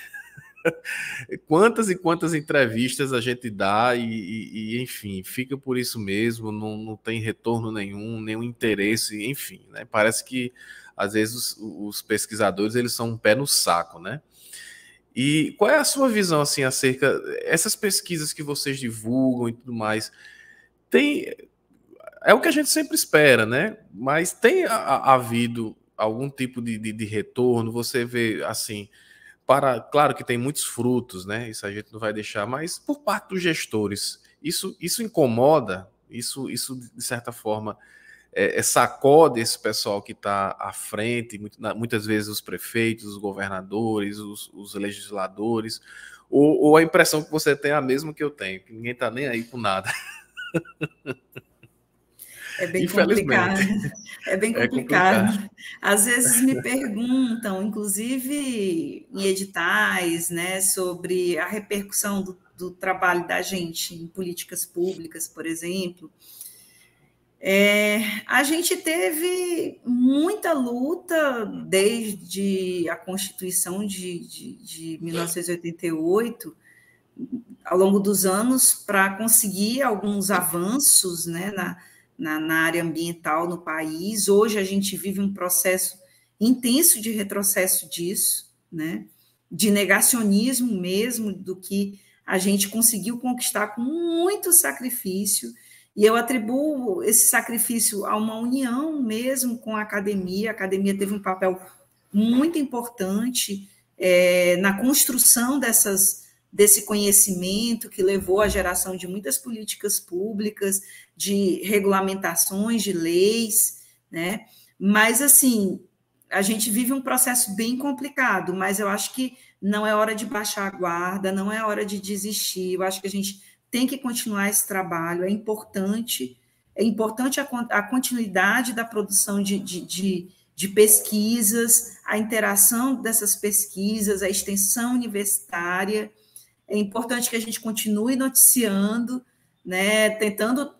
Quantas e quantas entrevistas a gente dá enfim, fica por isso mesmo, não tem retorno nenhum interesse, enfim, né? Parece que às vezes os pesquisadores, eles são um pé no saco, né? E qual é a sua visão, assim, acerca dessas pesquisas que vocês divulgam e tudo mais? É o que a gente sempre espera, né? Mas tem havido algum tipo de retorno? Você vê, assim, claro que tem muitos frutos, né? Isso a gente não vai deixar, mas por parte dos gestores, isso incomoda? Isso de certa forma sacode esse pessoal que está à frente, muitas vezes os prefeitos, os governadores, os legisladores, ou a impressão que você tem é a mesma que eu tenho, que ninguém está nem aí com nada? É bem complicado. É bem complicado. Às vezes me perguntam, inclusive em editais, né, sobre a repercussão do trabalho da gente em políticas públicas, por exemplo. A gente teve muita luta desde a Constituição de 1988, ao longo dos anos, para conseguir alguns avanços, né, na área ambiental no país. Hoje a gente vive um processo intenso de retrocesso disso, né, de negacionismo mesmo, do que a gente conseguiu conquistar com muito sacrifício. E eu atribuo esse sacrifício a uma união mesmo com a academia. A academia teve um papel muito importante na construção desse conhecimento que levou à geração de muitas políticas públicas, de regulamentações, de leis, né? Mas, assim, a gente vive um processo bem complicado, mas eu acho que não é hora de baixar a guarda, não é hora de desistir. Eu acho que a gente tem que continuar esse trabalho, é importante a continuidade da produção de pesquisas, a interação dessas pesquisas, a extensão universitária. É importante que a gente continue noticiando, né, tentando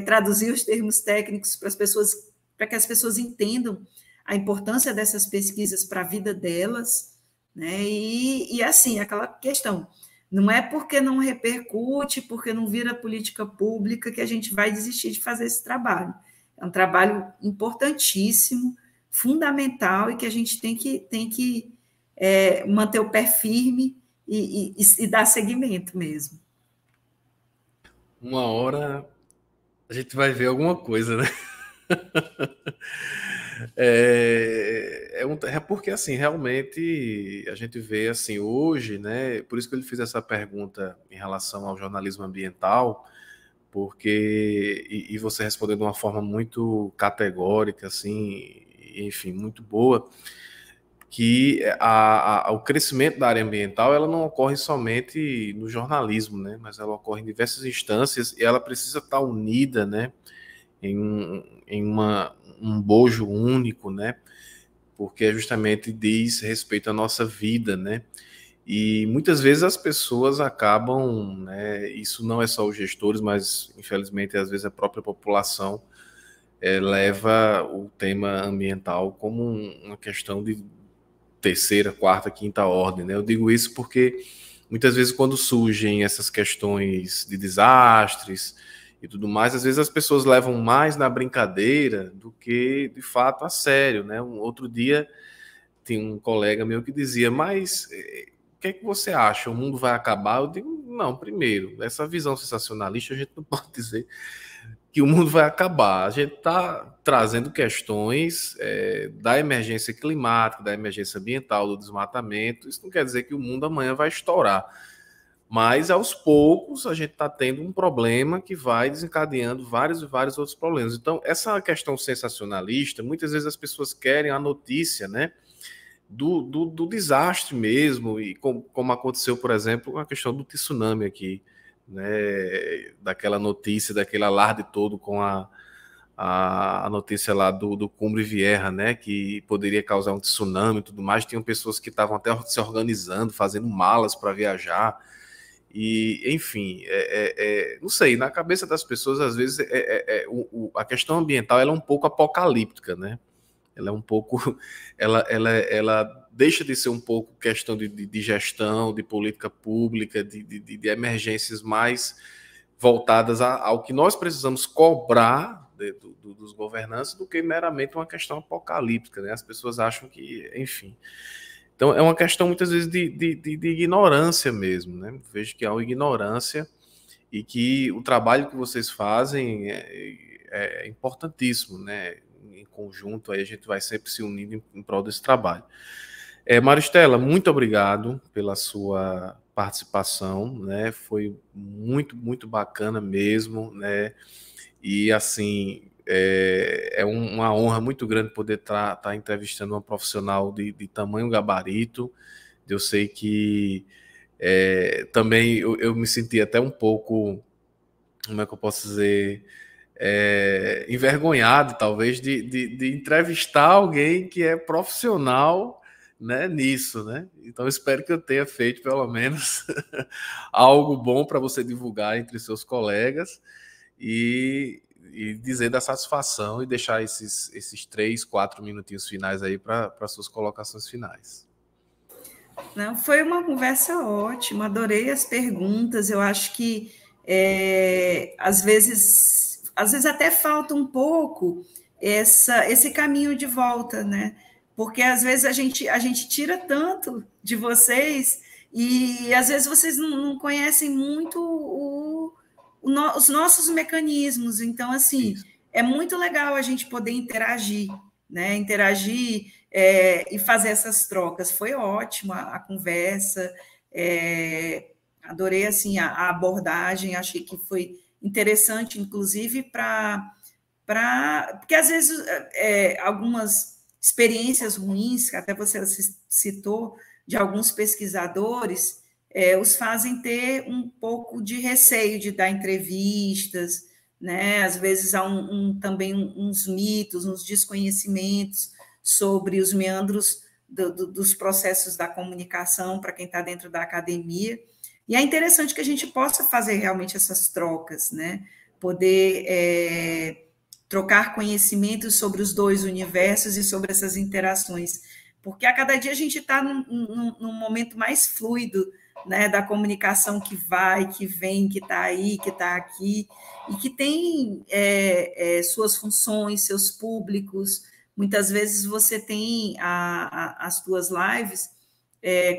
traduzir os termos técnicos para as pessoas, para que as pessoas entendam a importância dessas pesquisas para a vida delas, né? E assim, aquela questão, não é porque não repercute, porque não vira política pública que a gente vai desistir de fazer esse trabalho. É um trabalho importantíssimo, fundamental, e que a gente tem que manter o pé firme e dar seguimento mesmo. Uma hora a gente vai ver alguma coisa, né? É porque, assim, realmente a gente vê, assim, hoje, né? Por isso que eu lhe fiz essa pergunta em relação ao jornalismo ambiental, porque, e você respondeu de uma forma muito categórica, assim, enfim, muito boa, que o crescimento da área ambiental, ela não ocorre somente no jornalismo, né? Mas ela ocorre em diversas instâncias e ela precisa estar unida, né? Em um bojo único, né? Porque justamente diz respeito à nossa vida, né? E muitas vezes as pessoas acabam, né? Isso não é só os gestores, mas infelizmente às vezes a própria população leva o tema ambiental como uma questão de terceira, quarta, quinta ordem, né? Eu digo isso porque muitas vezes quando surgem essas questões de desastres e tudo mais, às vezes as pessoas levam mais na brincadeira do que de fato a sério, né? Um outro dia tem um colega meu que dizia, mas o que é que você acha? O mundo vai acabar? Eu digo, não, primeiro, essa visão sensacionalista a gente não pode dizer que o mundo vai acabar. A gente está trazendo questões da emergência climática, da emergência ambiental, do desmatamento. Isso não quer dizer que o mundo amanhã vai estourar. Mas, aos poucos, a gente está tendo um problema que vai desencadeando vários e vários outros problemas. Então, essa questão sensacionalista, muitas vezes as pessoas querem a notícia, né, do desastre mesmo, e como aconteceu, por exemplo, com a questão do tsunami aqui, né, daquela notícia, daquele alarde todo com a notícia lá do Cumbre Vieja, né, que poderia causar um tsunami e tudo mais. Tinham pessoas que estavam até se organizando, fazendo malas para viajar. E, enfim, não sei, na cabeça das pessoas, às vezes, a questão ambiental ela é um pouco apocalíptica, né? Ela é um pouco, ela deixa de ser um pouco questão de gestão, de política pública, de emergências mais voltadas ao que nós precisamos cobrar dos governantes do que meramente uma questão apocalíptica, né? As pessoas acham que, enfim. Então, é uma questão, muitas vezes, de ignorância mesmo, né? Vejo que há uma ignorância e que o trabalho que vocês fazem é importantíssimo, né? Em conjunto, aí a gente vai sempre se unindo em prol desse trabalho. Maristela, muito obrigado pela sua participação, né? Foi muito, muito bacana mesmo, né? E, assim, uma honra muito grande poder estar entrevistando uma profissional de tamanho gabarito. Eu sei que também eu me senti até um pouco, como é que eu posso dizer, envergonhado, talvez, de entrevistar alguém que é profissional, né, nisso, né? Então, espero que eu tenha feito, pelo menos, algo bom para você divulgar entre seus colegas e dizer da satisfação e deixar esses 3, 4 minutinhos finais aí para suas colocações finais. Não, foi uma conversa ótima, adorei as perguntas. Eu acho que às vezes até falta um pouco esse caminho de volta, né? Porque às vezes a gente tira tanto de vocês e às vezes vocês não conhecem muito os nossos mecanismos. Então, assim, é muito legal a gente poder interagir, né? Interagir e fazer essas trocas. Foi ótima a conversa, adorei assim a abordagem, achei que foi interessante, inclusive, porque às vezes algumas experiências ruins, que até você citou, de alguns pesquisadores, os fazem ter um pouco de receio de dar entrevistas, né? Às vezes há também uns mitos, uns desconhecimentos sobre os meandros dos processos da comunicação para quem está dentro da academia. E é interessante que a gente possa fazer realmente essas trocas, né? Poder trocar conhecimentos sobre os dois universos e sobre essas interações, porque a cada dia a gente está num momento mais fluido, né, da comunicação que vai, que vem, que está aí, que está aqui, e que tem suas funções, seus públicos. Muitas vezes você tem as tuas lives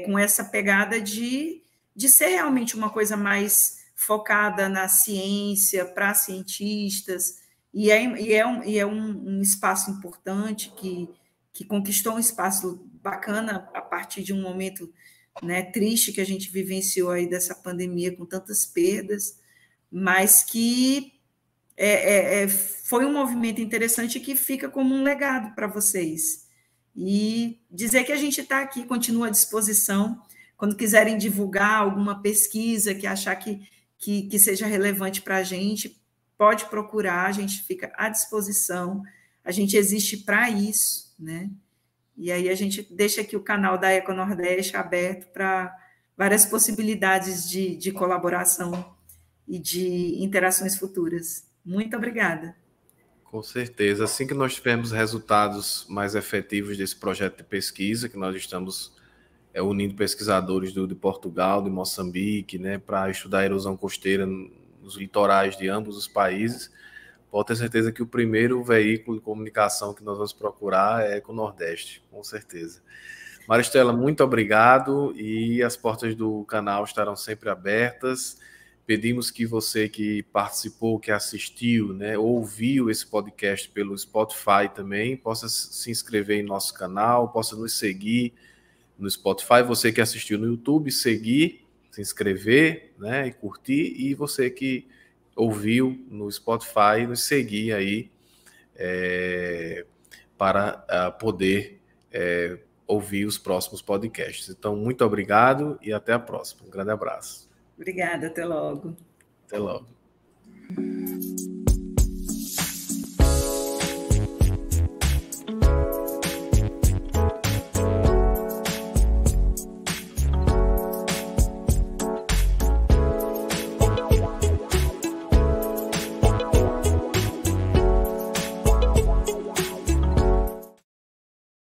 com essa pegada de ser realmente uma coisa mais focada na ciência, para cientistas, e é um espaço importante que conquistou um espaço bacana a partir de um momento, né, triste que a gente vivenciou aí dessa pandemia com tantas perdas, mas que foi um movimento interessante que fica como um legado para vocês. E dizer que a gente está aqui, continua à disposição, quando quiserem divulgar alguma pesquisa que achar que seja relevante para a gente, pode procurar, a gente fica à disposição, a gente existe para isso, né? E aí a gente deixa aqui o canal da Eco Nordeste aberto para várias possibilidades de colaboração e de interações futuras. Muito obrigada. Com certeza. Assim que nós tivermos resultados mais efetivos desse projeto de pesquisa, que nós estamos unindo pesquisadores de Portugal, de Moçambique, né, para estudar a erosão costeira nos litorais de ambos os países, pode ter certeza que o primeiro veículo de comunicação que nós vamos procurar é com o Nordeste, com certeza. Maristela, muito obrigado, e as portas do canal estarão sempre abertas. Pedimos que você que participou, que assistiu, né, ouviu esse podcast pelo Spotify também, possa se inscrever em nosso canal, possa nos seguir no Spotify. Você que assistiu no YouTube, seguir, se inscrever, né, e curtir. E você que ouviu no Spotify, nos seguir aí para poder ouvir os próximos podcasts. Então, muito obrigado e até a próxima. Um grande abraço. Obrigada, até logo. Até logo.